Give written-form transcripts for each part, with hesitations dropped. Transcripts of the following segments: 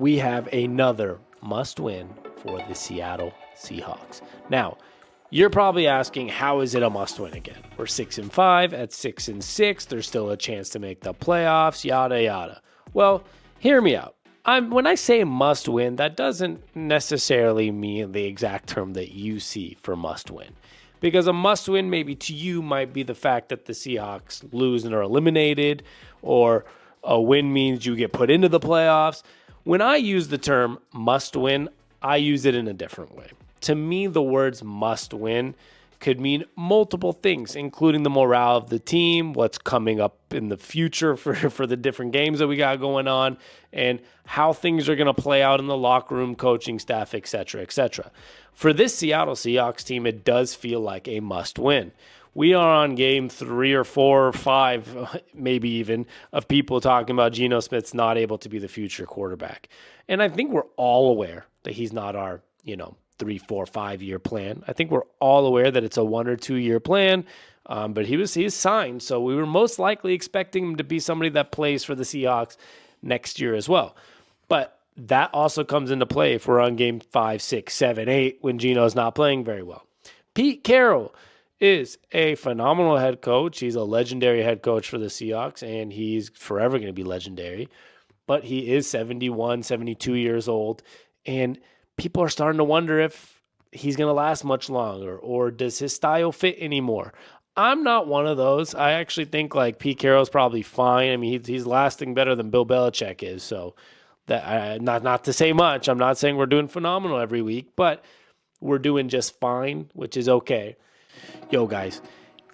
we have another must-win for the Seattle Seahawks. Now, you're probably asking, how is it a must-win again? We're 6-5 at 6-6. There's still a chance to make the playoffs, yada, yada. Well, hear me out. When I say must-win, that doesn't necessarily mean the exact term that you see for must-win. Because a must-win maybe to you might be the fact that the Seahawks lose and are eliminated, or a win means you get put into the playoffs. When I use the term must-win, I use it in a different way. To me, the words must-win could mean multiple things, including the morale of the team, what's coming up in the future for the different games that we got going on, and how things are going to play out in the locker room, coaching staff, etc., etc. For this Seattle Seahawks team, it does feel like a must-win. We are on game 3 or 4 or 5, maybe even, of people talking about Geno Smith's not able to be the future quarterback. And I think we're all aware that he's not our, 3, 4, 5-year plan. I think we're all aware that it's a 1 or 2 year plan, but he's signed, so we were most likely expecting him to be somebody that plays for the Seahawks next year as well. But that also comes into play if we're on game 5, 6, 7, 8 when Geno's not playing very well. Pete Carroll is a phenomenal head coach. He's a legendary head coach for the Seahawks, and he's forever going to be legendary. But he is 71, 72 years old, and people are starting to wonder if he's going to last much longer, or does his style fit anymore? I'm not one of those. I actually think Pete Carroll's probably fine. I mean, he's lasting better than Bill Belichick is. So that not to say much. I'm not saying we're doing phenomenal every week, but we're doing just fine, which is okay. Yo, guys,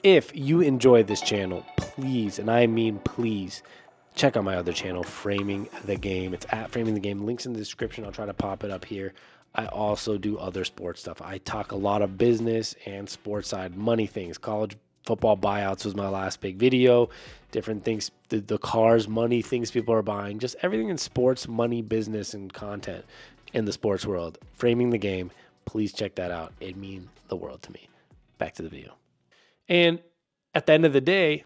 if you enjoy this channel, please, and I mean please, check out my other channel, Framing the Game. It's at Framing the Game. Links in the description. I'll try to pop it up here. I also do other sports stuff. I talk a lot of business and sports side, money things. College football buyouts was my last big video. Different things, the cars, money, things people are buying. Just everything in sports, money, business, and content in the sports world. Framing the Game. Please check that out. It means the world to me. Back to the video. And at the end of the day,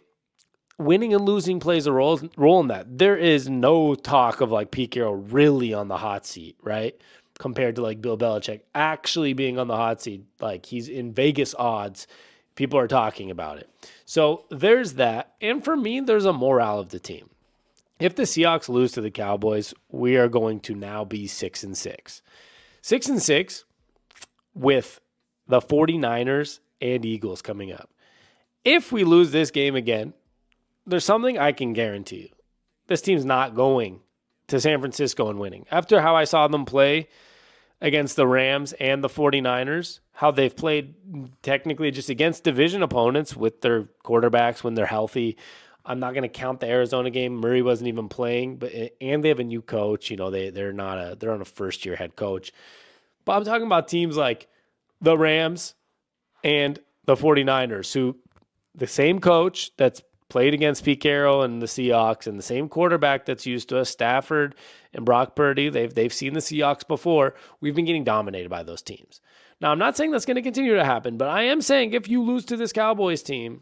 winning and losing plays a role in that. There is no talk of Pete Carroll really on the hot seat, right? Compared to Bill Belichick actually being on the hot seat. He's in Vegas odds. People are talking about it. So there's that. And for me, there's a morale of the team. If the Seahawks lose to the Cowboys, we are going to now be 6-6. 6-6 with the 49ers and Eagles coming up. If we lose this game again, there's something I can guarantee you. This team's not going to San Francisco and winning. After how I saw them play against the Rams and the 49ers, how they've played technically just against division opponents with their quarterbacks when they're healthy. I'm not going to count the Arizona game. Murray wasn't even playing, and they have a new coach. They're on a first-year head coach. But I'm talking about teams like the Rams and the 49ers, who the same coach that's played against Pete Carroll and the Seahawks, and the same quarterback that's used to us, Stafford and Brock Purdy. They've seen the Seahawks before. We've been getting dominated by those teams. Now, I'm not saying that's going to continue to happen, but I am saying if you lose to this Cowboys team,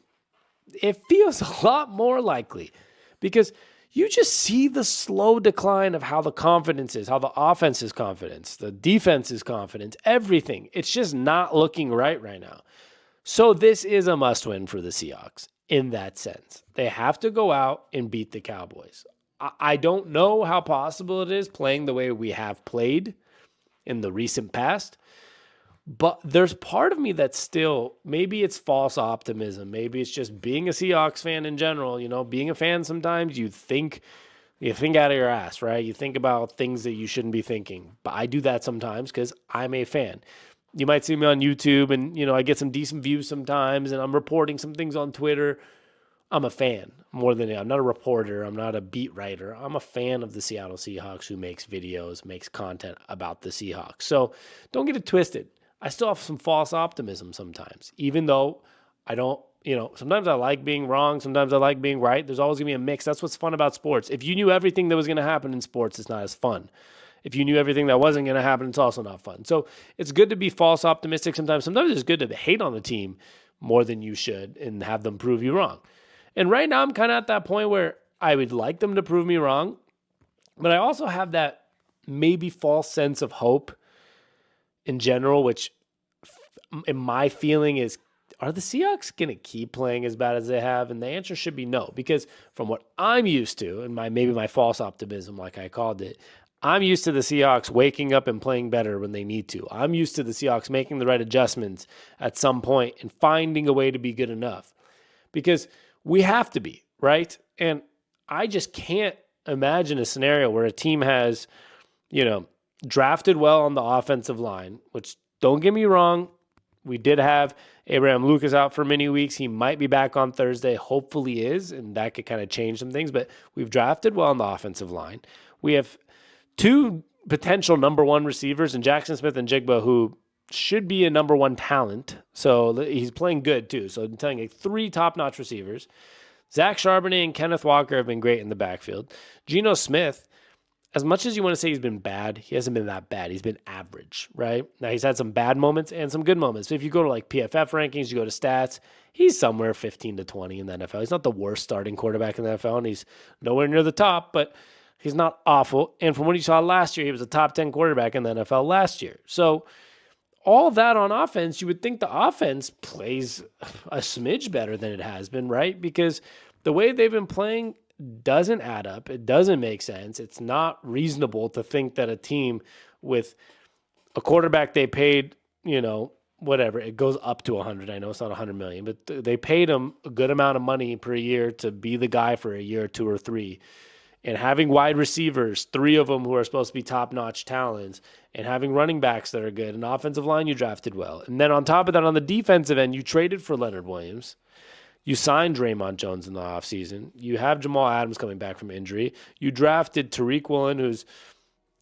it feels a lot more likely, because you just see the slow decline of how the confidence is, how the offense is confidence, the defense is confidence, everything. It's just not looking right now. So this is a must-win for the Seahawks in that sense. They have to go out and beat the Cowboys. I don't know how possible it is playing the way we have played in the recent past, but there's part of me that's still, maybe it's false optimism. Maybe it's just being a Seahawks fan in general. Being a fan, sometimes you think out of your ass, right? You think about things that you shouldn't be thinking. But I do that sometimes because I'm a fan. You might see me on YouTube and, I get some decent views sometimes, and I'm reporting some things on Twitter. I'm a fan more than I'm not a reporter. I'm not a beat writer. I'm a fan of the Seattle Seahawks who makes videos, makes content about the Seahawks. So don't get it twisted. I still have some false optimism sometimes, even though I don't, sometimes I like being wrong. Sometimes I like being right. There's always going to be a mix. That's what's fun about sports. If you knew everything that was going to happen in sports, it's not as fun. If you knew everything that wasn't going to happen, it's also not fun. So it's good to be false optimistic sometimes. Sometimes it's good to hate on the team more than you should and have them prove you wrong. And right now I'm kind of at that point where I would like them to prove me wrong, but I also have that maybe false sense of hope in general, which in my feeling is, are the Seahawks going to keep playing as bad as they have? And the answer should be no, because from what I'm used to, and maybe my false optimism, like I called it, I'm used to the Seahawks waking up and playing better when they need to. I'm used to the Seahawks making the right adjustments at some point and finding a way to be good enough, because we have to be, right? And I just can't imagine a scenario where a team has, drafted well on the offensive line, which, don't get me wrong, we did have Abraham Lucas out for many weeks. He might be back on Thursday. Hopefully is, and that could kind of change some things. But we've drafted well on the offensive line. We have two potential number one receivers in Jackson Smith and Jigba, who should be a number one talent. So he's playing good too. So I'm telling you, 3 top-notch receivers. Zach Charbonnet and Kenneth Walker have been great in the backfield. Geno Smith, as much as you want to say he's been bad, he hasn't been that bad. He's been average, right? Now, he's had some bad moments and some good moments. So if you go to like PFF rankings, you go to stats, he's somewhere 15 to 20 in the NFL. He's not the worst starting quarterback in the NFL, and he's nowhere near the top, but he's not awful. And from what you saw last year, he was a top 10 quarterback in the NFL last year. So all of that on offense, you would think the offense plays a smidge better than it has been, right? Because the way they've been playing doesn't add up. It doesn't make sense. It's not reasonable to think that a team with a quarterback they paid, whatever, it goes up to 100. I know it's not 100 million, but they paid him a good amount of money per year to be the guy for a year, 2 or 3. And having wide receivers, 3 of them who are supposed to be top-notch talents, and having running backs that are good, an offensive line you drafted well. And then on top of that, on the defensive end, you traded for Leonard Williams. You signed Draymond Jones in the offseason. You have Jamal Adams coming back from injury. You drafted Tariq Woolen, who's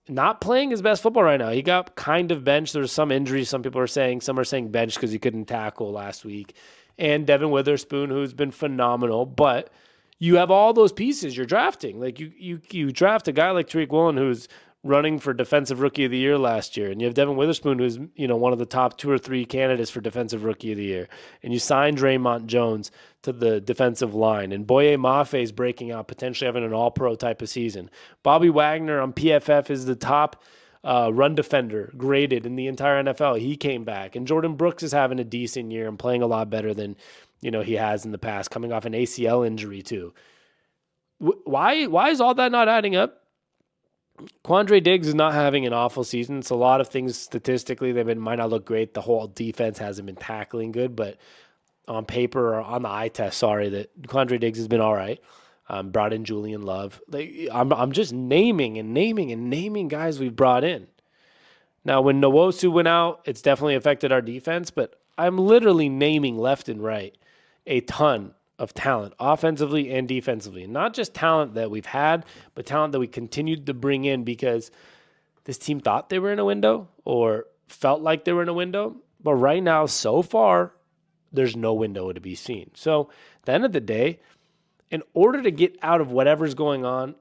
not playing his best football right now. He got kind of benched. There was some injuries, some people are saying. Some are saying benched because he couldn't tackle last week. And Devin Witherspoon, who's been phenomenal. But you have all those pieces you're drafting. Like you draft a guy like Tariq Woolen, who's running for Defensive Rookie of the Year last year, and you have Devin Witherspoon, who's one of the top 2 or 3 candidates for Defensive Rookie of the Year, and you sign Draymond Jones to the defensive line, and Boye Mafe is breaking out, potentially having an All-Pro type of season. Bobby Wagner on PFF is the top run defender graded in the entire NFL. He came back, and Jordan Brooks is having a decent year and playing a lot better than he has in the past, coming off an ACL injury too. Why is all that not adding up? Quandre Diggs is not having an awful season. It's a lot of things statistically might not look great. The whole defense hasn't been tackling good, but on paper or on the eye test, that Quandre Diggs has been all right. Brought in Julian Love. I'm just naming guys we've brought in. Now, when Nwosu went out, it's definitely affected our defense, but I'm literally naming left and right a ton of talent, offensively and defensively. Not just talent that we've had, but talent that we continued to bring in because this team thought they were in a window or felt like they were in a window. But right now, so far, there's no window to be seen. So at the end of the day, in order to get out of whatever's going on,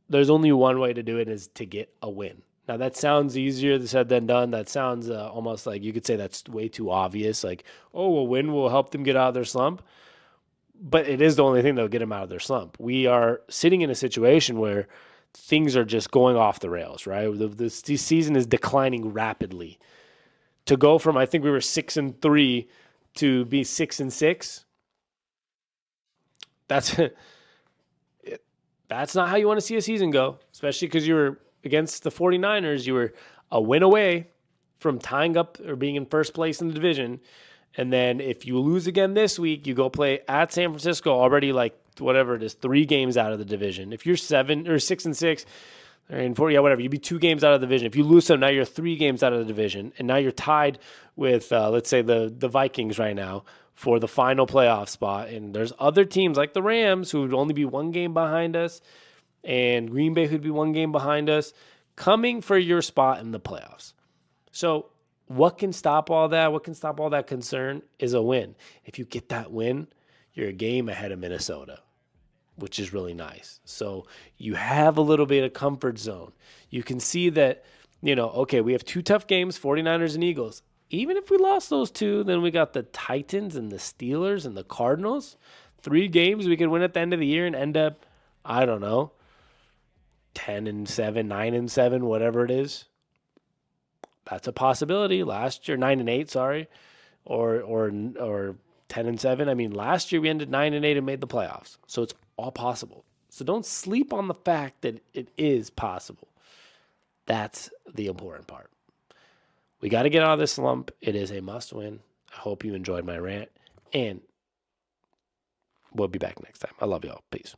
there's only one way to do it, is to get a win. Now, that sounds easier said than done. That sounds almost like you could say that's way too obvious. Like, a win will help them get out of their slump. But it is the only thing that will get them out of their slump. We are sitting in a situation where things are just going off the rails, right? This season is declining rapidly. To go from, I think we were 6-3 to be 6-6, that's not how you want to see a season go, especially because you were against the 49ers. You were a win away from tying up or being in first place in the division. And then if you lose again this week, you go play at San Francisco, already like whatever it is, 3 games out of the division. If you're 7 or 6-6 or 4, whatever, you'd be 2 games out of the division. If you lose them, now you're 3 games out of the division, and now you're tied with let's say the Vikings right now for the final playoff spot. And there's other teams like the Rams who would only be 1 game behind us, and Green Bay who'd be 1 game behind us, coming for your spot in the playoffs. So what can stop all that? What can stop all that concern is a win. If you get that win, you're a game ahead of Minnesota, which is really nice. So you have a little bit of comfort zone. You can see that, okay, we have 2 tough games, 49ers and Eagles. Even if we lost those 2, then we got the Titans and the Steelers and the Cardinals. 3 games we could win at the end of the year and end up, I don't know, 10-7, 9-7, whatever it is. That's a possibility. Last year, 9-8, sorry, or 10-7. I mean, last year we ended 9-8 and made the playoffs, so it's all possible. So don't sleep on the fact that it is possible. That's the important part. We got to get out of this slump. It is a must win. I hope you enjoyed my rant, and we'll be back next time. I love y'all. Peace.